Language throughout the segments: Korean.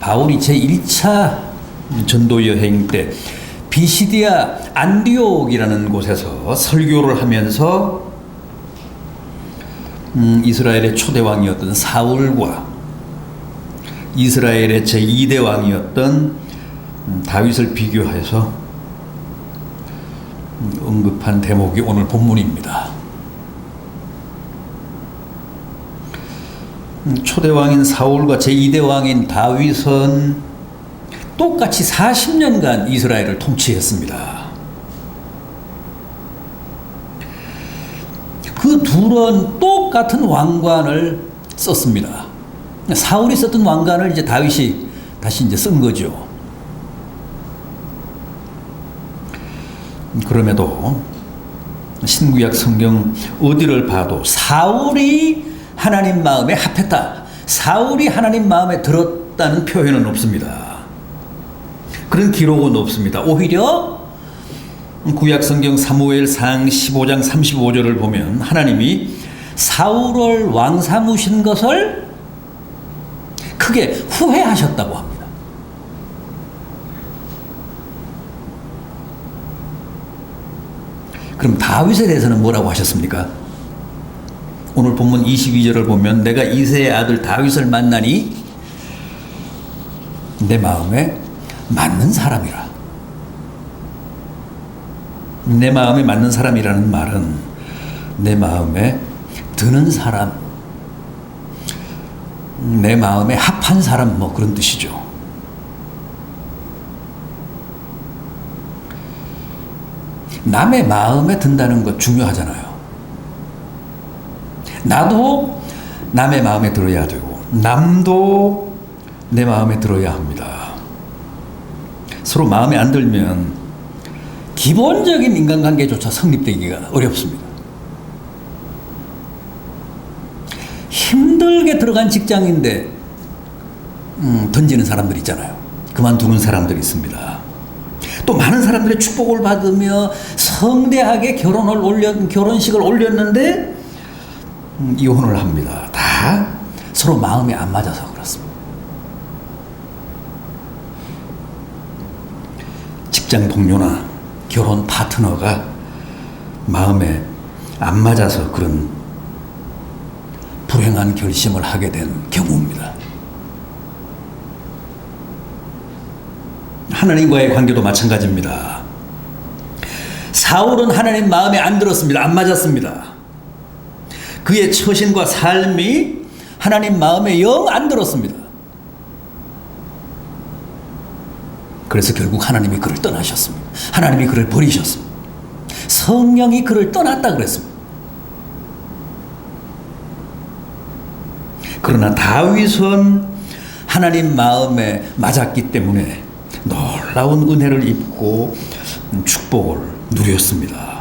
바울이 제1차 전도 여행 때 비시디아 안디옥이라는 곳에서 설교를 하면서 이스라엘의 초대왕이었던 사울과 이스라엘의 제2대 왕이었던 다윗을 비교해서 언급한 대목이 오늘 본문입니다. 초대왕인 사울과 제2대 왕인 다윗은 똑같이 40년간 이스라엘을 통치했습니다. 그 둘은 똑같은 왕관을 썼습니다. 사울이 썼던 왕관을 이제 다윗이 다시 이제 쓴 거죠. 그럼에도 신구약 성경 어디를 봐도 사울이 하나님 마음에 합했다, 사울이 하나님 마음에 들었다는 표현은 없습니다. 그런 기록은 없습니다. 오히려 구약 성경 사무엘상 15장 35절을 보면 하나님이 사울을 왕 삼으신 것을 크게 후회하셨다고 합니다. 그럼 다윗에 대해서는 뭐라고 하셨습니까? 오늘 본문 22절을 보면 내가 이새의 아들 다윗을 만나니 내 마음에 맞는 사람이라. 내 마음에 맞는 사람이라는 말은 내 마음에 드는 사람, 내 마음에 합한 사람, 뭐 그런 뜻이죠. 남의 마음에 든다는 것 중요하잖아요. 나도 남의 마음에 들어야 되고 남도 내 마음에 들어야 합니다. 서로 마음에 안 들면 기본적인 인간관계조차 성립되기가 어렵습니다. 힘들게 들어간 직장인데 던지는 사람들 있잖아요. 그만두는 사람들이 있습니다. 또 많은 사람들의 축복을 받으며 성대하게 결혼식을 올렸는데 이혼을 합니다. 다 서로 마음이 안 맞아서 그렇습니다. 직장 동료나 결혼 파트너가 마음에 안 맞아서 그런 불행한 결심을 하게 된 경우입니다. 하나님과의 관계도 마찬가지입니다. 사울은 하나님 마음에 안 들었습니다. 안 맞았습니다. 그의 처신과 삶이 하나님 마음에 영 안 들었습니다. 그래서 결국 하나님이 그를 떠나셨습니다. 하나님이 그를 버리셨습니다. 성령이 그를 떠났다 그랬습니다. 그러나 다윗은 하나님 마음에 맞았기 때문에 놀라운 은혜를 입고 축복을 누렸습니다.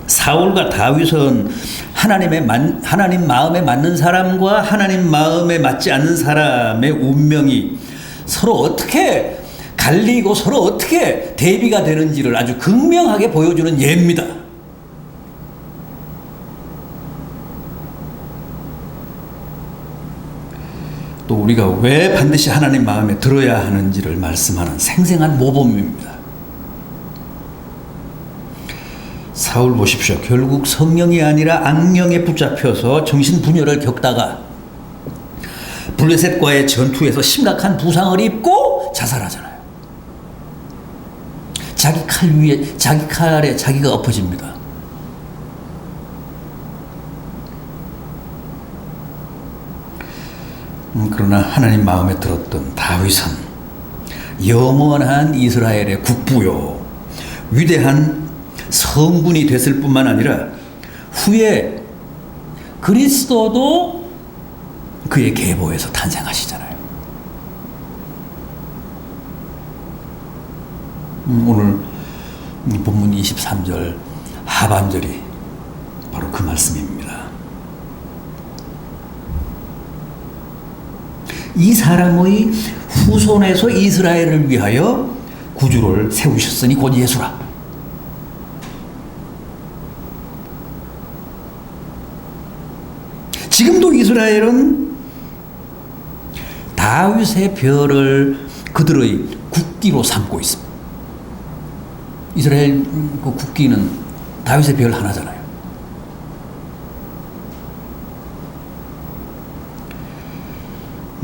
사울과 다윗은 하나님 마음에 맞는 사람과 하나님 마음에 맞지 않는 사람의 운명이 서로 어떻게 갈리고 서로 어떻게 대비가 되는지를 아주 극명하게 보여주는 예입니다. 또 우리가 왜 반드시 하나님 마음에 들어야 하는지를 말씀하는 생생한 모범입니다. 사울 보십시오. 결국 성령이 아니라 악령에 붙잡혀서 정신분열을 겪다가 블레셋과의 전투에서 심각한 부상을 입고 자살하잖아요. 자기 칼 위에, 자기 칼에 자기가 엎어집니다. 그러나 하나님 마음에 들었던 다윗은 영원한 이스라엘의 국부요, 위대한 성군이 됐을 뿐만 아니라 후에 그리스도도 그의 계보에서 탄생하시잖아요. 오늘 본문 23절 하반절이 바로 그 말씀입니다. 이 사람의 후손에서 이스라엘을 위하여 구주를 세우셨으니 곧 예수라. 지금도 이스라엘은 다윗의 별을 그들의 국기로 삼고 있습니다. 이스라엘 그 국기는 다윗의 별 하나잖아요.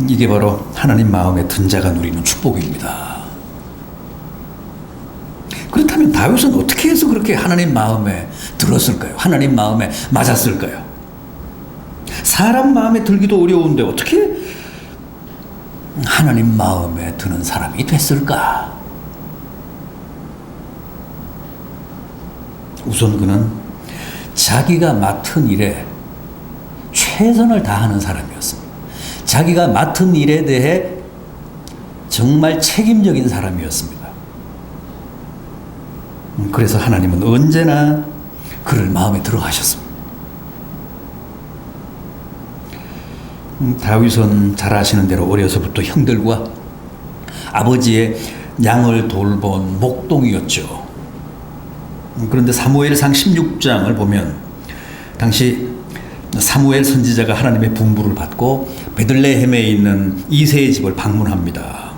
이게 바로 하나님 마음에 든 자가 누리는 축복입니다. 그렇다면 다윗은 어떻게 해서 그렇게 하나님 마음에 들었을까요? 하나님 마음에 맞았을까요? 사람 마음에 들기도 어려운데 어떻게 하나님 마음에 드는 사람이 됐을까? 우선 그는 자기가 맡은 일에 최선을 다하는 사람이었습니다. 자기가 맡은 일에 대해 정말 책임적인 사람이었습니다. 그래서 하나님은 언제나 그를 마음에 들어 하셨습니다. 다윗은 잘 아시는 대로 어려서부터 형들과 아버지의 양을 돌본 목동이었죠. 그런데 사무엘상 16장을 보면 당시 사무엘 선지자가 하나님의 분부를 받고 베들레헴에 있는 이새의 집을 방문합니다.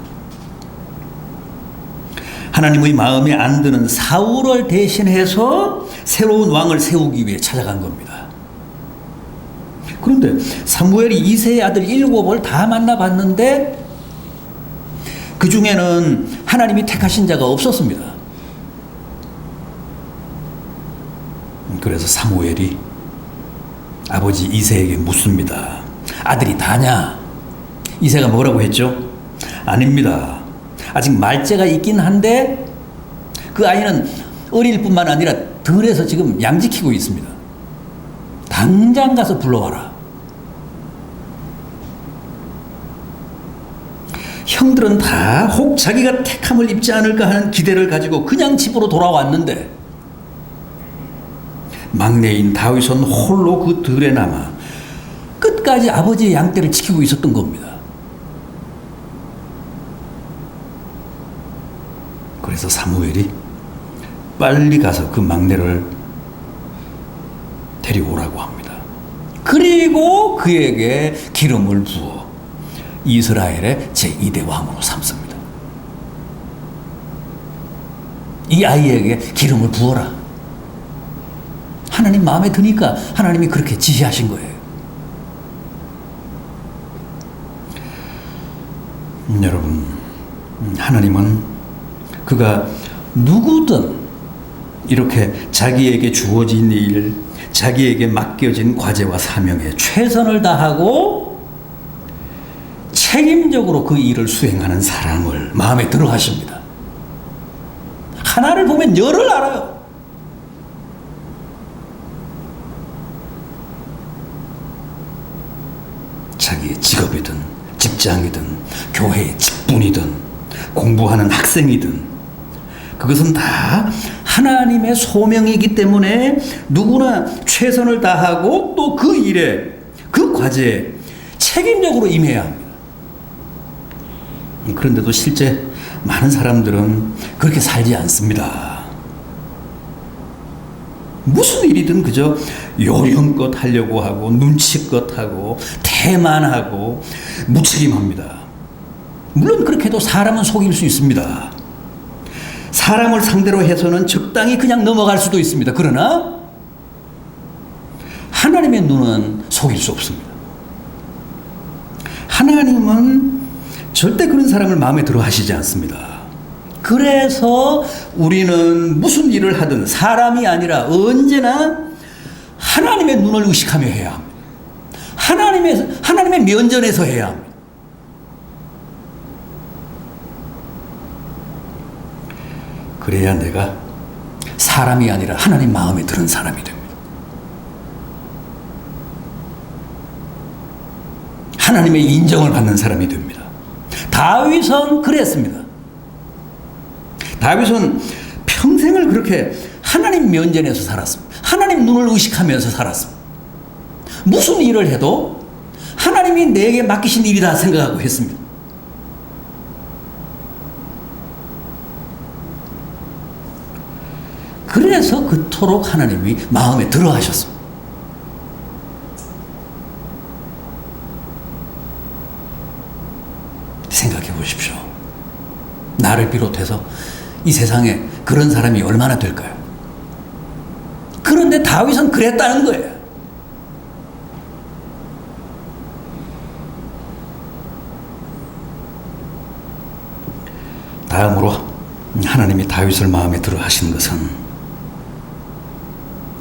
하나님의 마음에 안 드는 사울을 대신해서 새로운 왕을 세우기 위해 찾아간 겁니다. 그런데 사무엘이 이새의 아들 7을 다 만나봤는데 그 중에는 하나님이 택하신 자가 없었습니다. 그래서 사무엘이 아버지 이새에게 묻습니다. 아들이 다냐? 이새가 뭐라고 했죠? 아닙니다. 아직 말째가 있긴 한데 그 아이는 어릴 뿐만 아니라 들에서 지금 양지키고 있습니다. 당장 가서 불러와라. 형들은 다 혹 자기가 택함을 입지 않을까 하는 기대를 가지고 그냥 집으로 돌아왔는데 막내인 다윗은 홀로 그 들에 남아 끝까지 아버지의 양떼를 지키고 있었던 겁니다. 그래서 사무엘이 빨리 가서 그 막내를 데려오라고 합니다. 그리고 그에게 기름을 부어 이스라엘의 제2대 왕으로 삼습니다. 이 아이에게 기름을 부어라. 하나님 마음에 드니까 하나님이 그렇게 지시하신 거예요. 여러분, 하나님은 그가 누구든 이렇게 자기에게 주어진 일, 자기에게 맡겨진 과제와 사명에 최선을 다하고 책임적으로 그 일을 수행하는 사람을 마음에 들어 하십니다. 하나를 보면 열을 알아요. 자기의 직업이든 직장이든 교회의 직분이든 공부하는 학생이든 그것은 다 하나님의 소명이기 때문에 누구나 최선을 다하고 또 그 일에 그 과제에 책임적으로 임해야 합니다. 그런데도 실제 많은 사람들은 그렇게 살지 않습니다. 무슨 일이든 그저 요령껏 하려고 하고 눈치껏 하고 태만하고 무책임합니다. 물론 그렇게 해도 사람은 속일 수 있습니다. 사람을 상대로 해서는 적당히 그냥 넘어갈 수도 있습니다. 그러나 하나님의 눈은 속일 수 없습니다. 하나님은 절대 그런 사람을 마음에 들어 하시지 않습니다. 그래서 우리는 무슨 일을 하든 사람이 아니라 언제나 하나님의 눈을 의식하며 해야 합니다. 하나님의 면전에서 해야 합니다. 그래야 내가 사람이 아니라 하나님 마음에 드는 사람이 됩니다. 하나님의 인정을 받는 사람이 됩니다. 다윗은 그랬습니다. 다윗은 평생을 그렇게 하나님 면전에서 살았습니다. 하나님 눈을 의식하면서 살았습니다. 무슨 일을 해도 하나님이 내게 맡기신 일이다 생각하고 했습니다. 그래서 그토록 하나님이 마음에 들어 하셨습니다. 보십시오. 나를 비롯해서 이 세상에 그런 사람이 얼마나 될까요? 그런데 다윗은 그랬다는 거예요. 다음으로 하나님이 다윗을 마음에 들어 하신 것은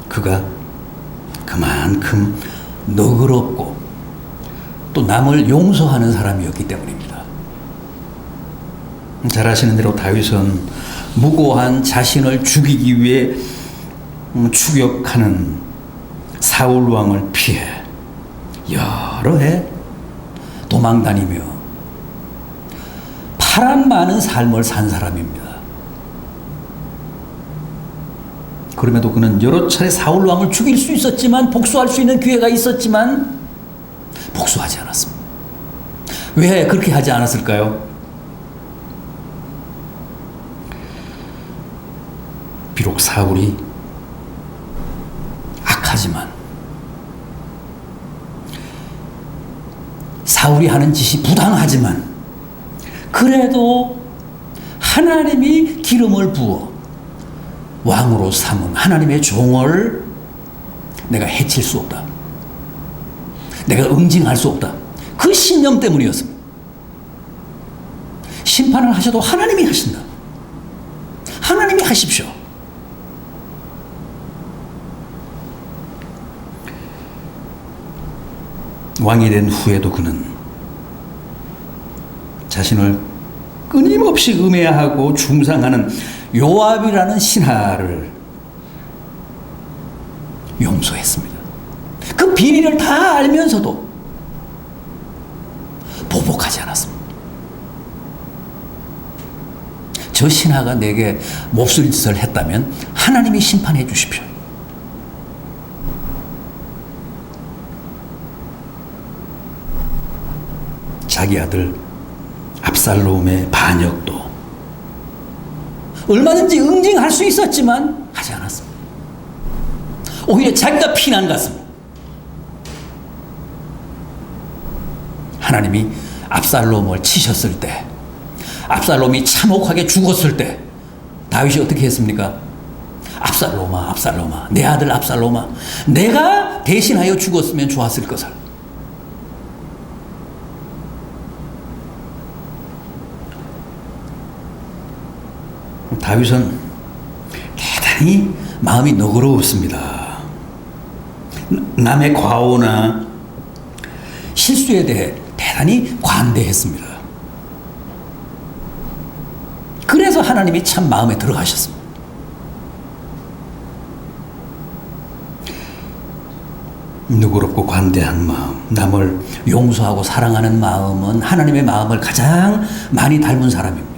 그가 그만큼 너그럽고 또 남을 용서하는 사람이었기 때문입니다. 잘 아시는 대로 다윗은 무고한 자신을 죽이기 위해 추격하는 사울 왕을 피해 여러 해 도망다니며 파란 많은 삶을 산 사람입니다. 그럼에도 그는 여러 차례 사울 왕을 죽일 수 있었지만, 복수할 수 있는 기회가 있었지만 복수하지 않았습니다. 왜 그렇게 하지 않았을까요? 비록 사울이 악하지만, 사울이 하는 짓이 부당하지만, 그래도 하나님이 기름을 부어 왕으로 삼은 하나님의 종을 내가 해칠 수 없다, 내가 응징할 수 없다, 그 신념 때문이었습니다. 심판을 하셔도 하나님이 하신다, 하나님이 하십시오. 왕이 된 후에도 그는 자신을 끊임없이 음해하고 중상하는 요압이라는 신하를 용서했습니다. 그 비리를 다 알면서도 보복하지 않았습니다. 저 신하가 내게 몹쓸 짓을 했다면 하나님이 심판해 주십시오. 자기 아들 압살롬의 반역도 얼마든지 응징할 수 있었지만 하지 않았습니다. 오히려 자기가 피난 갔습니다. 하나님이 압살롬을 치셨을 때, 압살롬이 참혹하게 죽었을 때 다윗이 어떻게 했습니까? 압살롬아, 압살롬아, 내 아들 압살롬아, 내가 대신하여 죽었으면 좋았을 것을. 다윗은 대단히 마음이 너그러웠습니다. 남의 과오나 실수에 대해 대단히 관대했습니다. 그래서 하나님이 참 마음에 들어가셨습니다. 너그럽고 관대한 마음, 남을 용서하고 사랑하는 마음은 하나님의 마음을 가장 많이 닮은 사람입니다.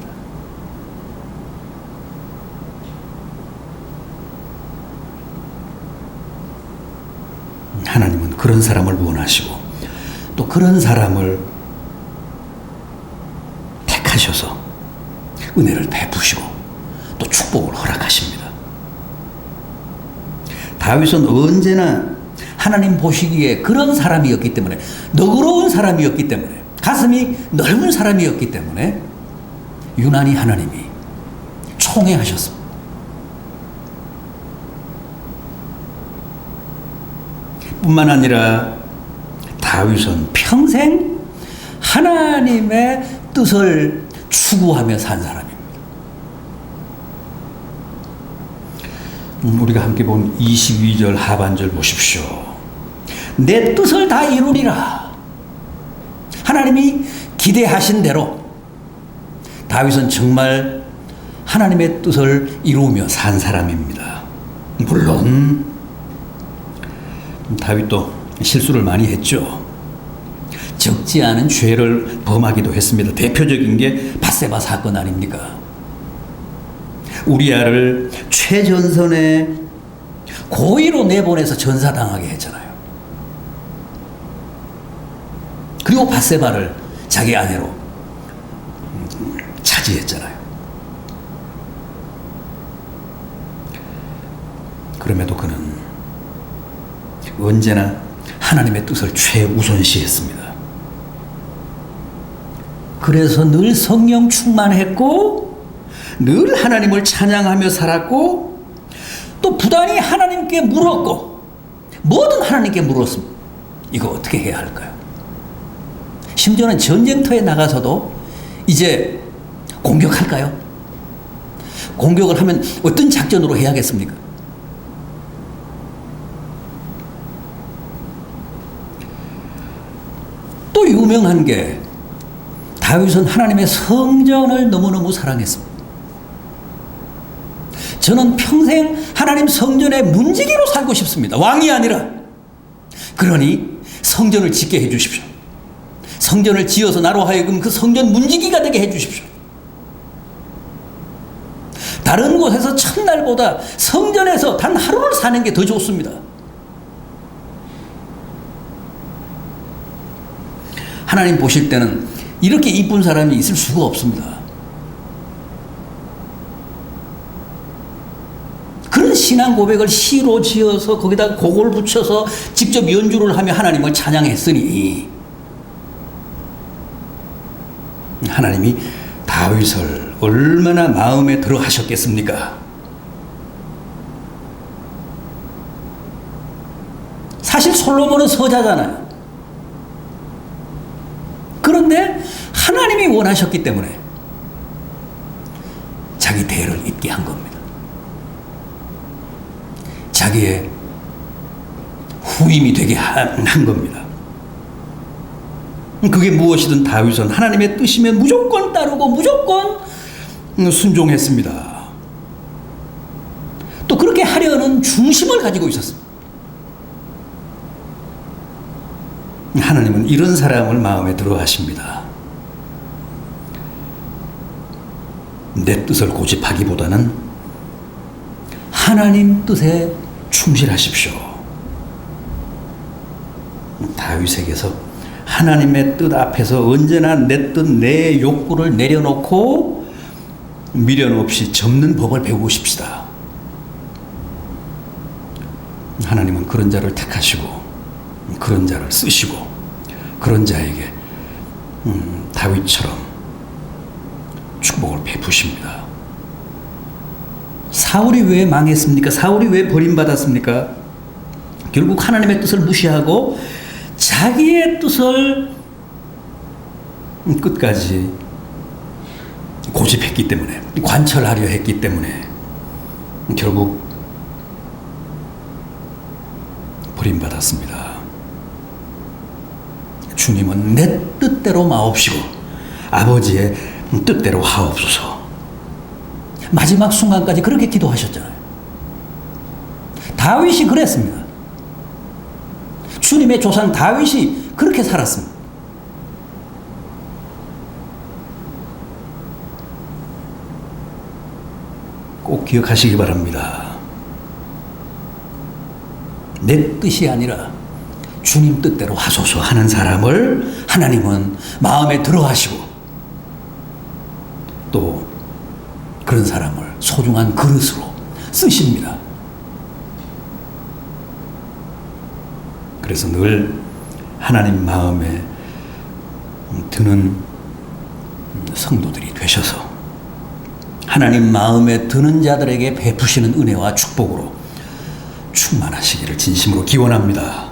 하나님은 그런 사람을 원하시고 또 그런 사람을 택하셔서 은혜를 베푸시고 또 축복을 허락하십니다. 다윗은 언제나 하나님 보시기에 그런 사람이었기 때문에, 너그러운 사람이었기 때문에, 가슴이 넓은 사람이었기 때문에 유난히 하나님이 총애하셨습니다. 뿐만 아니라 다윗은 평생 하나님의 뜻을 추구하며 산 사람입니다. 우리가 함께 본 22절 하반절 보십시오. 내 뜻을 다 이루리라. 하나님이 기대하신 대로 다윗은 정말 하나님의 뜻을 이루며 산 사람입니다. 물론 다윗도 실수를 많이 했죠. 적지 않은 죄를 범하기도 했습니다. 대표적인 게 밧세바 사건 아닙니까? 우리아를 최전선에 고의로 내보내서 전사당하게 했잖아요. 그리고 밧세바를 자기 아내로 차지했잖아요. 그럼에도 그는 언제나 하나님의 뜻을 최우선시했습니다. 그래서 늘 성령 충만했고 늘 하나님을 찬양하며 살았고 또 부단히 하나님께 물었고 뭐든 하나님께 물었습니다. 이거 어떻게 해야 할까요? 심지어는 전쟁터에 나가서도 이제 공격할까요? 공격을 하면 어떤 작전으로 해야겠습니까? 또 유명한 게 다윗은 하나님의 성전을 너무너무 사랑했습니다. 저는 평생 하나님 성전의 문지기로 살고 싶습니다. 왕이 아니라. 그러니 성전을 짓게 해 주십시오. 성전을 지어서 나로 하여금 그 성전 문지기가 되게 해 주십시오. 다른 곳에서 첫날보다 성전에서 단 하루를 사는 게 더 좋습니다. 하나님 보실 때는 이렇게 이쁜 사람이 있을 수가 없습니다. 그런 신앙 고백을 시로 지어서 거기다 곡을 붙여서 직접 연주를 하며 하나님을 찬양했으니 하나님이 다윗을 얼마나 마음에 들어 하셨겠습니까? 사실 솔로몬은 서자잖아요. 그런데 하나님이 원하셨기 때문에 자기 대를 잇게 한 겁니다. 자기의 후임이 되게 한 겁니다. 그게 무엇이든 다윗은 하나님의 뜻이면 무조건 따르고 무조건 순종했습니다. 또 그렇게 하려는 중심을 가지고 있었습니다. 하나님은 이런 사람을 마음에 들어 하십니다. 내 뜻을 고집하기보다는 하나님 뜻에 충실하십시오. 다윗에게서 하나님의 뜻 앞에서 언제나 내 뜻, 내 욕구를 내려놓고 미련 없이 접는 법을 배우고 싶시다. 하나님은 그런 자를 택하시고 그런 자를 쓰시고 그런 자에게 다윗처럼 축복을 베푸십니다. 사울이 왜 망했습니까? 사울이 왜 버림받았습니까? 결국 하나님의 뜻을 무시하고 자기의 뜻을 끝까지 고집했기 때문에, 관철하려 했기 때문에 결국 버림받았습니다. 주님은 내 뜻대로 마옵시고 아버지의 뜻대로 하옵소서. 마지막 순간까지 그렇게 기도하셨잖아요. 다윗이 그랬습니다. 주님의 조상 다윗이 그렇게 살았습니다. 꼭 기억하시기 바랍니다. 내 뜻이 아니라 주님 뜻대로 하소서 하는 사람을 하나님은 마음에 들어 하시고 또 그런 사람을 소중한 그릇으로 쓰십니다. 그래서 늘 하나님 마음에 드는 성도들이 되셔서 하나님 마음에 드는 자들에게 베푸시는 은혜와 축복으로 충만하시기를 진심으로 기원합니다.